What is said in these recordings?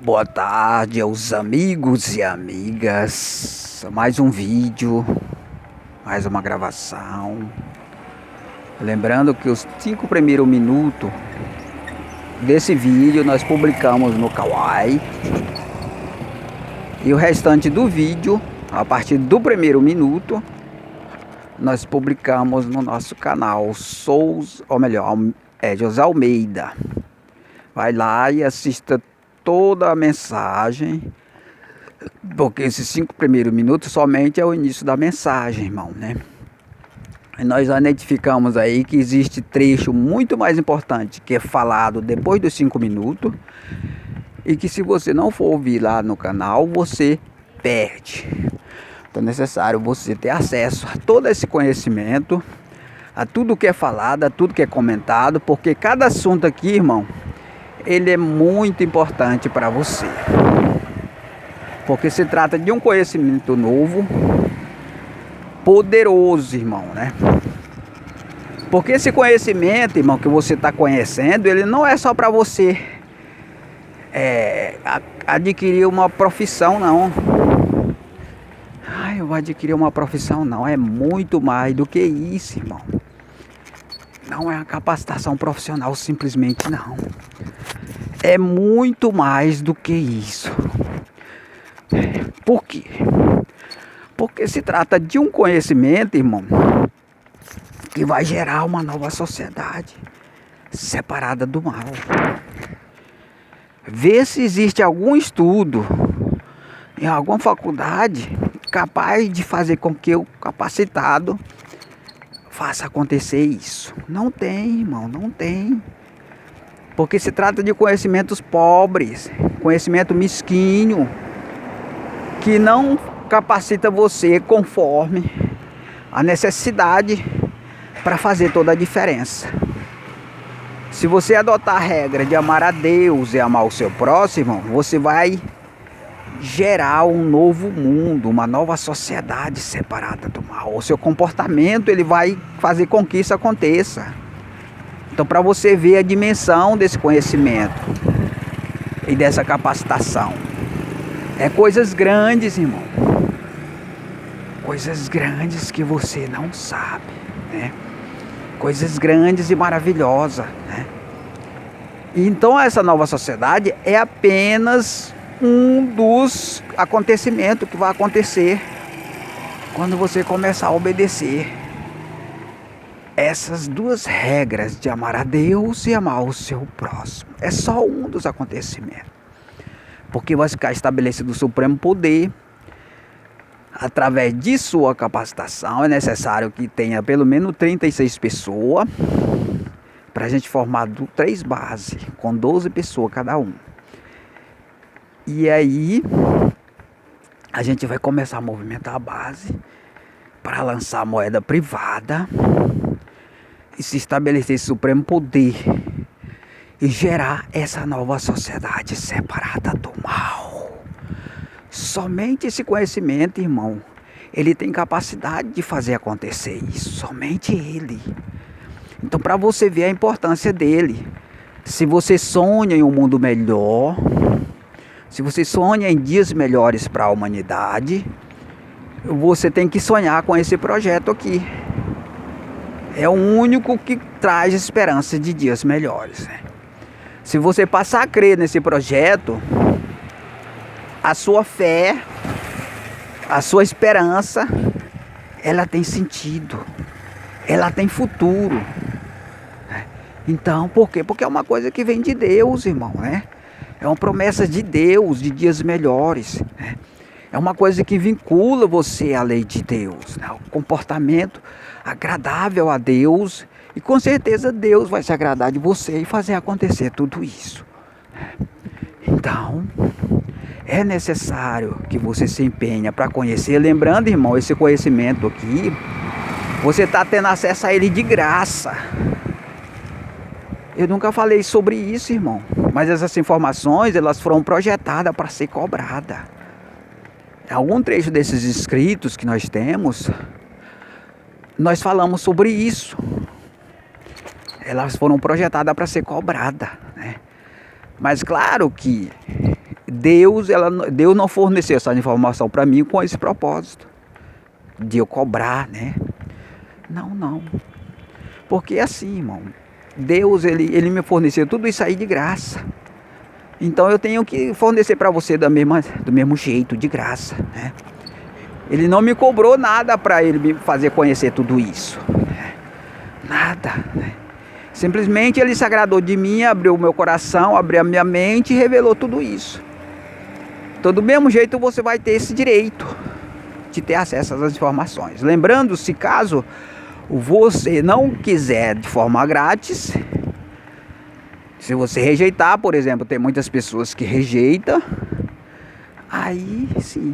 Boa tarde aos amigos e amigas. Mais um vídeo, mais uma gravação. Lembrando que os 5 primeiros minutos desse vídeo nós publicamos no Kawaii. E o restante do vídeo, a partir do primeiro minuto, nós publicamos no nosso canal José Almeida. Vai lá e assista toda a mensagem, porque esses 5 primeiros minutos somente é o início da mensagem, irmão, né? E nós identificamos aí que existe trecho muito mais importante que é falado depois dos 5 minutos e que se você não for ouvir lá no canal, você perde. Então é necessário você ter acesso a todo esse conhecimento, a tudo que é falado, a tudo que é comentado, porque cada assunto aqui, irmão, ele é muito importante para você, porque se trata de um conhecimento novo, poderoso, irmão, né? Porque esse conhecimento, irmão, que você está conhecendo, ele não é só para você adquirir uma profissão, não. Eu vou adquirir uma profissão, não. É muito mais do que isso, irmão. Não é uma capacitação profissional simplesmente, não. É muito mais do que isso. Por quê? Porque se trata de um conhecimento, irmão, que vai gerar uma nova sociedade separada do mal. Vê se existe algum estudo em alguma faculdade capaz de fazer com que o capacitado faça acontecer isso. Não tem, irmão, não tem. Porque se trata de conhecimentos pobres, conhecimento mesquinho, que não capacita você conforme a necessidade para fazer toda a diferença. Se você adotar a regra de amar a Deus e amar o seu próximo, você vai gerar um novo mundo, uma nova sociedade separada do mal. O seu comportamento ele vai fazer com que isso aconteça. Então, para você ver a dimensão desse conhecimento e dessa capacitação, é coisas grandes, irmão. Coisas grandes que você não sabe, né? Coisas grandes e maravilhosas, né? Então, essa nova sociedade é apenas um dos acontecimentos que vai acontecer quando você começar a obedecer essas duas regras de amar a Deus e amar o seu próximo. É só um dos acontecimentos. Porque vai ficar estabelecido o supremo poder. Através de sua capacitação, é necessário que tenha pelo menos 36 pessoas para a gente formar 3 bases, com 12 pessoas cada um. E aí, a gente vai começar a movimentar a base para lançar a moeda privada e se estabelecer esse supremo poder e gerar essa nova sociedade separada do mal. Somente esse conhecimento, irmão, ele tem capacidade de fazer acontecer isso, somente ele. Então, para você ver a importância dele, se você sonha em um mundo melhor, se você sonha em dias melhores para a humanidade, você tem que sonhar com esse projeto aqui. É o único que traz esperança de dias melhores, né? Se você passar a crer nesse projeto, a sua fé, a sua esperança, ela tem sentido, ela tem futuro. Então, por quê? Porque é uma coisa que vem de Deus, irmão, né? É uma promessa de Deus, de dias melhores, né? É uma coisa que vincula você à lei de Deus, né? O comportamento agradável a Deus. E com certeza Deus vai se agradar de você e fazer acontecer tudo isso. Então, é necessário que você se empenhe para conhecer. Lembrando, irmão, esse conhecimento aqui, você está tendo acesso a ele de graça. Eu nunca falei sobre isso, irmão. Mas essas informações, elas foram projetadas para ser cobradas. Algum trecho desses escritos que nós temos, nós falamos sobre isso. Elas foram projetadas para ser cobradas, né? Mas claro que Deus não forneceu essa informação para mim com esse propósito de eu cobrar, né? Não. Porque assim, irmão, Deus, ele me forneceu tudo isso aí de graça. Então eu tenho que fornecer para você do mesmo jeito, de graça, né? Ele não me cobrou nada para ele me fazer conhecer tudo isso, né? Nada, né? Simplesmente ele se agradou de mim, abriu o meu coração, abriu a minha mente e revelou tudo isso. Então do mesmo jeito você vai ter esse direito de ter acesso às informações. Lembrando, se caso você não quiser de forma grátis, se você rejeitar, por exemplo, tem muitas pessoas que rejeitam, aí sim,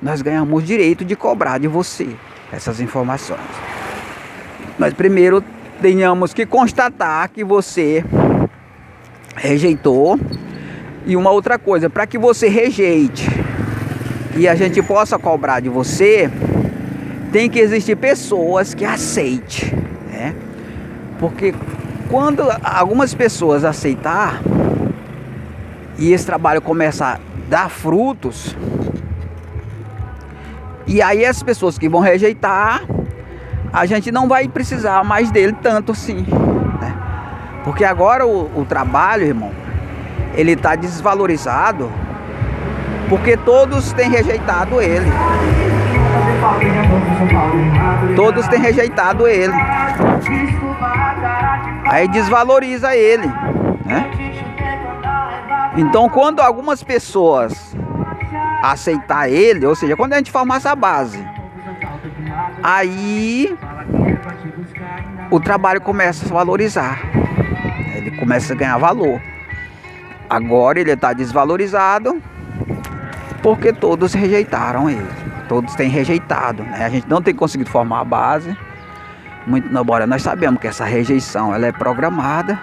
nós ganhamos o direito de cobrar de você essas informações. Mas primeiro tenhamos que constatar que você rejeitou. E uma outra coisa, para que você rejeite e a gente possa cobrar de você, tem que existir pessoas que aceitem, né? Porque quando algumas pessoas aceitar e esse trabalho começar a dar frutos, e aí as pessoas que vão rejeitar, a gente não vai precisar mais dele tanto assim, né? Porque agora o trabalho, irmão, ele está desvalorizado porque todos têm rejeitado ele. Todos têm rejeitado ele. Aí desvaloriza ele, né? Então quando algumas pessoas aceitar ele, ou seja, quando a gente formar essa base, aí o trabalho começa a se valorizar, ele começa a ganhar valor. Agora ele está desvalorizado porque todos rejeitaram ele. Todos têm rejeitado, né? A gente não tem conseguido formar a base. Embora nós sabemos que essa rejeição ela é programada,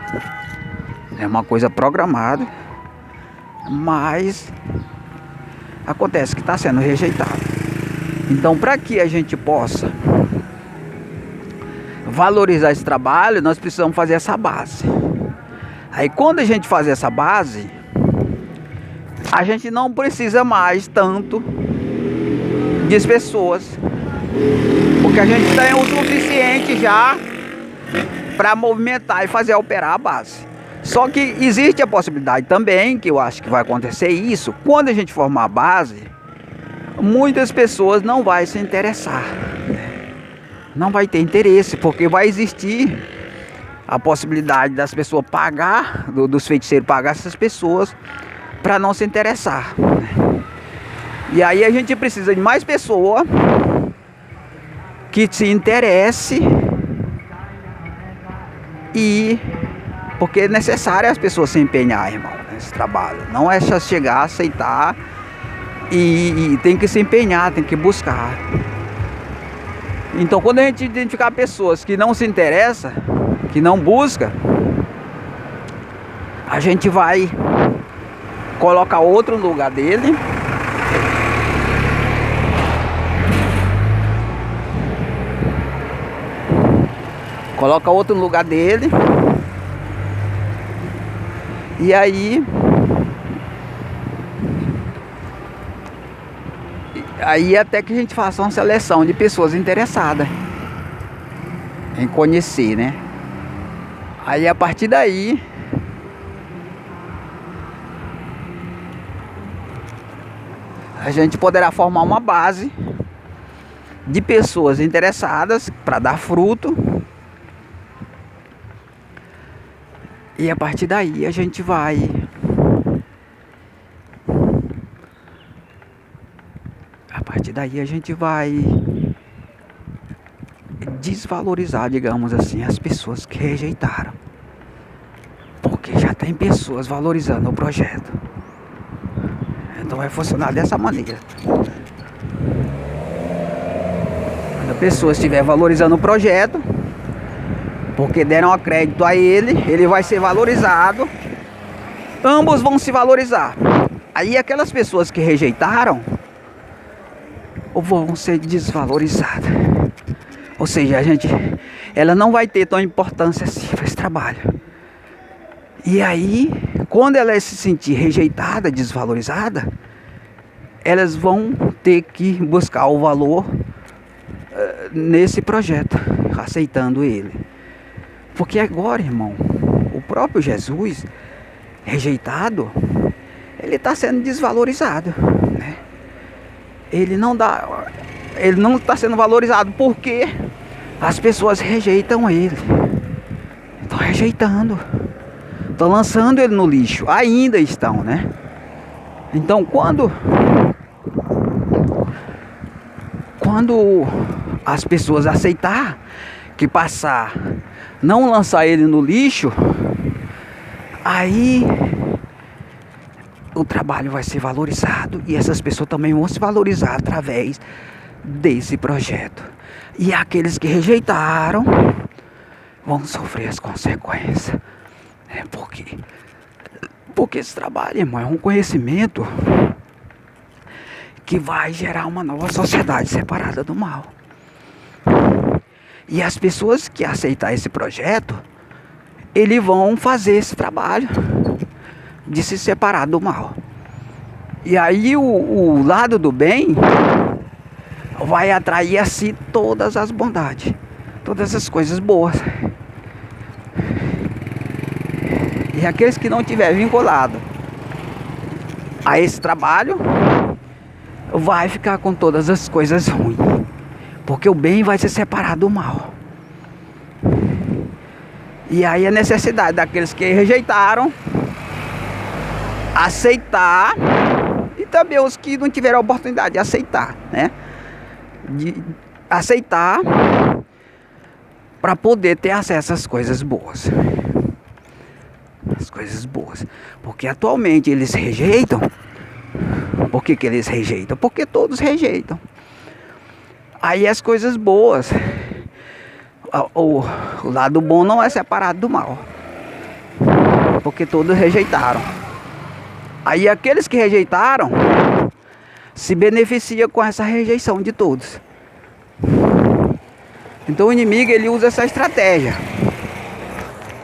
é uma coisa programada, mas acontece que está sendo rejeitado. Então, para que a gente possa valorizar esse trabalho, nós precisamos fazer essa base. Aí quando a gente fazer essa base, a gente não precisa mais tanto de pessoas, porque a gente tem o suficiente já para movimentar e fazer operar a base. Só que existe a possibilidade também, que eu acho que vai acontecer isso, quando a gente formar a base, muitas pessoas não vão se interessar, né? Não vai ter interesse, porque vai existir a possibilidade das pessoas pagar, dos feiticeiros pagar essas pessoas para não se interessar, né? E aí a gente precisa de mais pessoas que se interesse, e porque é necessário as pessoas se empenhar, irmão, nesse trabalho. Não é só chegar, aceitar e tem que se empenhar, tem que buscar. Então quando a gente identificar pessoas que não se interessam, que não busca, a gente vai colocar outro no lugar dele. Coloca outro no lugar dele. E aí até que a gente faça uma seleção de pessoas interessadas em conhecer, né? Aí a partir daí a gente poderá formar uma base de pessoas interessadas para dar fruto. E a partir daí a gente vai desvalorizar, digamos assim, as pessoas que rejeitaram. Porque já tem pessoas valorizando o projeto. Então vai funcionar dessa maneira. Quando a pessoa estiver valorizando o projeto, porque deram crédito a ele, ele vai ser valorizado. Ambos vão se valorizar. Aí aquelas pessoas que rejeitaram vão ser desvalorizadas. Ou seja, ela não vai ter tão importância assim para esse trabalho. E aí quando ela se sentir rejeitada, desvalorizada, elas vão ter que buscar o valor nesse projeto, aceitando ele. Porque agora, irmão, o próprio Jesus, rejeitado, ele está sendo desvalorizado, né? Ele não está sendo valorizado porque as pessoas rejeitam ele. Estão rejeitando. Estão lançando ele no lixo. Ainda estão, né? Então quando as pessoas aceitar que passar, não lançar ele no lixo, aí o trabalho vai ser valorizado e essas pessoas também vão se valorizar através desse projeto. E aqueles que rejeitaram vão sofrer as consequências. Porque esse trabalho, irmão, é um conhecimento que vai gerar uma nova sociedade separada do mal. E as pessoas que aceitar esse projeto, eles vão fazer esse trabalho de se separar do mal. E aí o lado do bem vai atrair a si todas as bondades, todas as coisas boas. E aqueles que não tiver vinculado a esse trabalho vai ficar com todas as coisas ruins, porque o bem vai se separar do mal. E aí a necessidade daqueles que rejeitaram aceitar, e também os que não tiveram a oportunidade de aceitar, né? De aceitar para poder ter acesso às coisas boas. As coisas boas. Porque atualmente eles rejeitam. Por que eles rejeitam? Porque todos rejeitam. Aí as coisas boas, o lado bom não é separado do mal. Porque todos rejeitaram. Aí aqueles que rejeitaram se beneficiam com essa rejeição de todos. Então o inimigo, ele usa essa estratégia.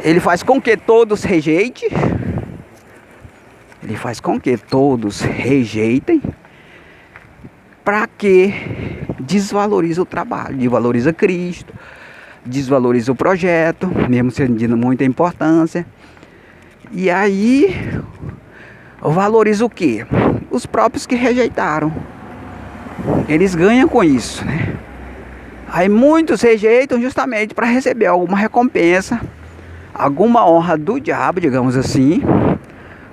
Ele faz com que todos rejeitem. Ele faz com que todos rejeitem, para que desvalorize o trabalho, desvaloriza Cristo, desvaloriza o projeto, mesmo sendo de muita importância. E aí valoriza o quê? Os próprios que rejeitaram. Eles ganham com isso, né? Aí muitos rejeitam justamente para receber alguma recompensa, alguma honra do diabo, digamos assim,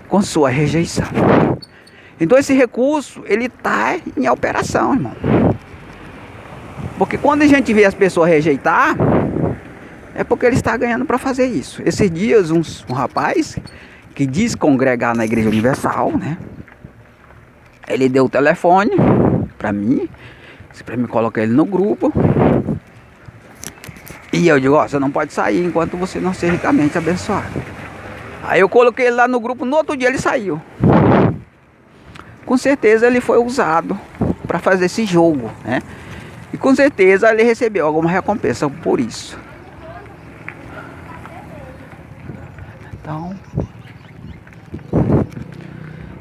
com sua rejeição. Então esse recurso, ele está em operação, irmão. Porque quando a gente vê as pessoas rejeitar, é porque ele está ganhando para fazer isso. Esses dias um rapaz que diz congregar na Igreja Universal, né? Ele deu o telefone para mim, para me colocar ele no grupo. E eu digo, ó, você não pode sair enquanto você não ser ricamente abençoado. Aí eu coloquei ele lá no grupo, no outro dia ele saiu. Com certeza ele foi usado para fazer esse jogo, né? E com certeza ele recebeu alguma recompensa por isso. Então,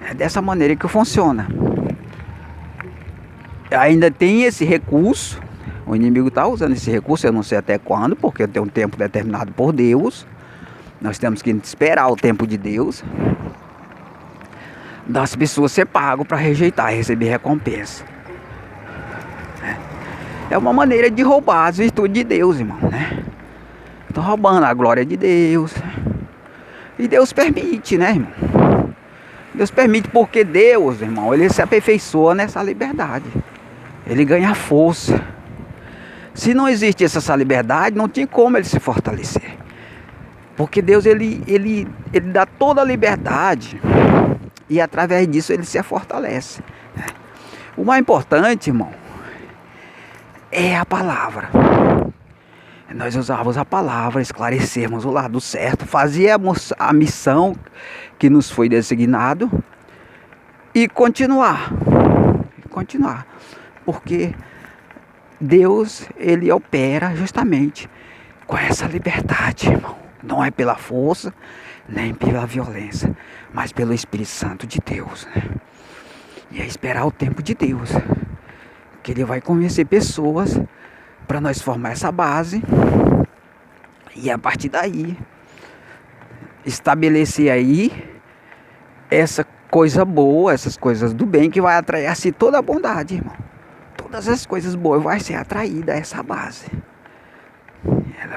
é dessa maneira que funciona. Ainda tem esse recurso. O inimigo está usando esse recurso, eu não sei até quando, porque tem um tempo determinado por Deus. Nós temos que esperar o tempo de Deus, das pessoas ser pago para rejeitar e receber recompensa. É uma maneira de roubar as virtudes de Deus, irmão, né? Estão roubando a glória de Deus. E Deus permite, né, irmão? Deus permite porque Deus, irmão, ele se aperfeiçoa nessa liberdade. Ele ganha força. Se não existisse essa liberdade, não tinha como ele se fortalecer. Porque Deus, ele dá toda a liberdade. E através disso ele se fortalece. O mais importante, irmão, é a palavra. Nós usávamos a palavra, esclarecermos o lado certo, fazíamos a missão que nos foi designado e continuar. Porque Deus, ele opera justamente com essa liberdade, irmão. Não é pela força, nem pela violência, mas pelo Espírito Santo de Deus, né? E é esperar o tempo de Deus, que Ele vai convencer pessoas para nós formar essa base e a partir daí estabelecer aí essa coisa boa, essas coisas do bem que vai atrair a si toda a bondade, irmão. Todas as coisas boas vai ser atraída a essa base.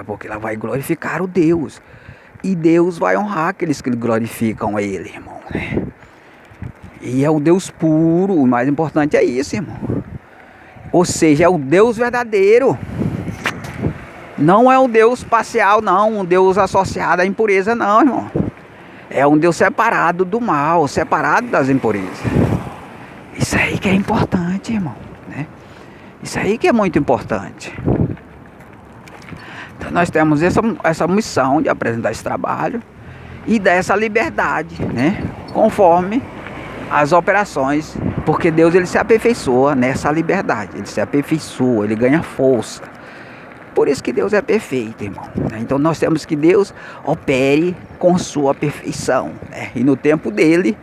Porque ela vai glorificar o Deus. E Deus vai honrar aqueles que glorificam a Ele, irmão, né? E é o Deus puro, o mais importante é isso, irmão. Ou seja, é o Deus verdadeiro. Não é um Deus parcial, não. Um Deus associado à impureza, não, irmão. É um Deus separado do mal, separado das impurezas. Isso aí que é importante, irmão, né? Isso aí que é muito importante. Então nós temos essa missão de apresentar esse trabalho e dar essa liberdade, né? Conforme as operações, porque Deus ele se aperfeiçoa nessa liberdade, ele se aperfeiçoa, ele ganha força. Por isso que Deus é perfeito, irmão, né? Então nós temos que Deus opere com sua perfeição, né? E no tempo dele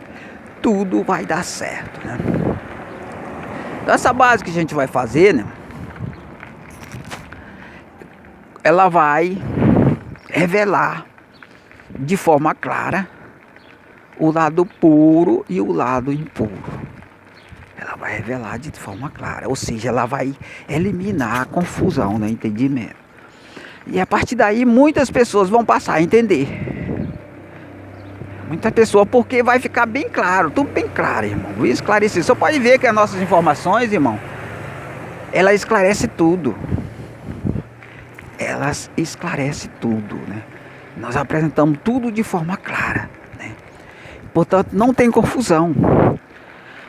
tudo vai dar certo, né? Então essa base que a gente vai fazer, né? Ela vai revelar de forma clara o lado puro e o lado impuro. Ela vai revelar de forma clara, ou seja, ela vai eliminar a confusão no entendimento. E a partir daí muitas pessoas vão passar a entender. Muitas pessoas, porque vai ficar bem claro, tudo bem claro, irmão. Esclarecer. Você pode ver que as nossas informações, irmão, ela esclarece tudo. Elas esclarecem tudo, né? Nós apresentamos tudo de forma clara, né? Portanto, não tem confusão.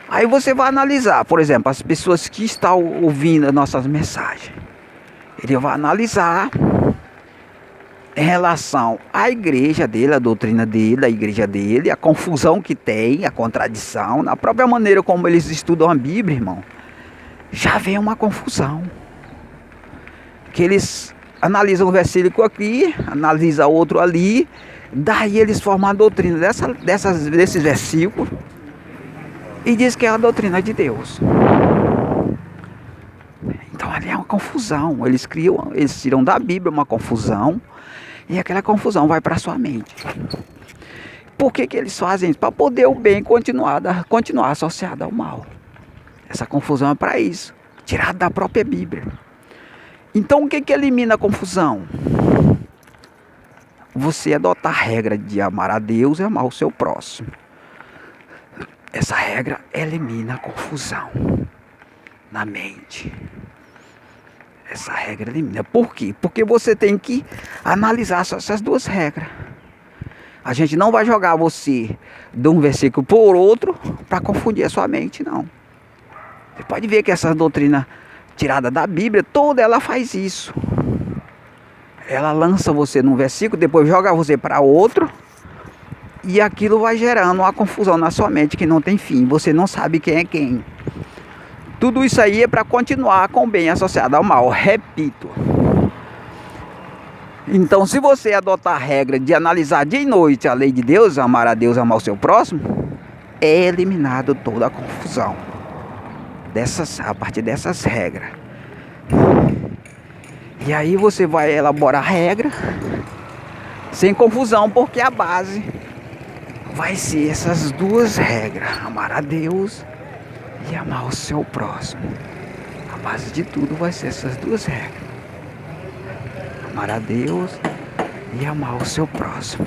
Aí você vai analisar, por exemplo, as pessoas que estão ouvindo as nossas mensagens. Ele vai analisar em relação à igreja dele, a doutrina dele, a igreja dele, a confusão que tem, a contradição, na própria maneira como eles estudam a Bíblia, irmão. Já vem uma confusão. Que eles analisam um versículo aqui, analisam outro ali, daí eles formam a doutrina desses versículos e diz que é a doutrina de Deus. Então ali é uma confusão. Eles tiram da Bíblia uma confusão e aquela confusão vai para a sua mente. Por que eles fazem isso? Para poder o bem continuar associado ao mal. Essa confusão é para isso, tirado da própria Bíblia. Então o que elimina a confusão? Você adotar a regra de amar a Deus e amar o seu próximo. Essa regra elimina a confusão na mente. Essa regra elimina. Por quê? Porque você tem que analisar essas duas regras. A gente não vai jogar você de um versículo por outro para confundir a sua mente, não. Você pode ver que essa doutrina tirada da Bíblia, toda ela faz isso. Ela lança você num versículo, depois joga você para outro, e aquilo vai gerando uma confusão na sua mente que não tem fim. Você não sabe quem é quem. Tudo isso aí é para continuar com o bem associado ao mal. Repito. Então, se você adotar a regra de analisar dia e noite a lei de Deus, amar a Deus, amar o seu próximo, é eliminado toda a confusão. A partir dessas regras. E aí você vai elaborar a regra sem confusão, porque a base vai ser essas duas regras: amar a Deus e amar o seu próximo. A base de tudo vai ser essas duas regras: amar a Deus e amar o seu próximo.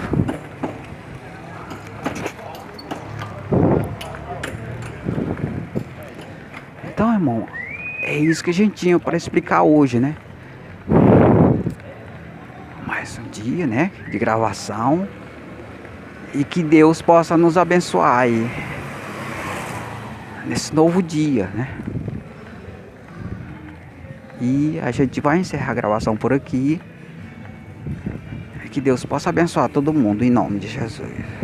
Então, irmão, é isso que a gente tinha para explicar hoje, né? Mais um dia, né, de gravação. E que Deus possa nos abençoar aí nesse novo dia, né? E a gente vai encerrar a gravação por aqui. Que Deus possa abençoar todo mundo em nome de Jesus.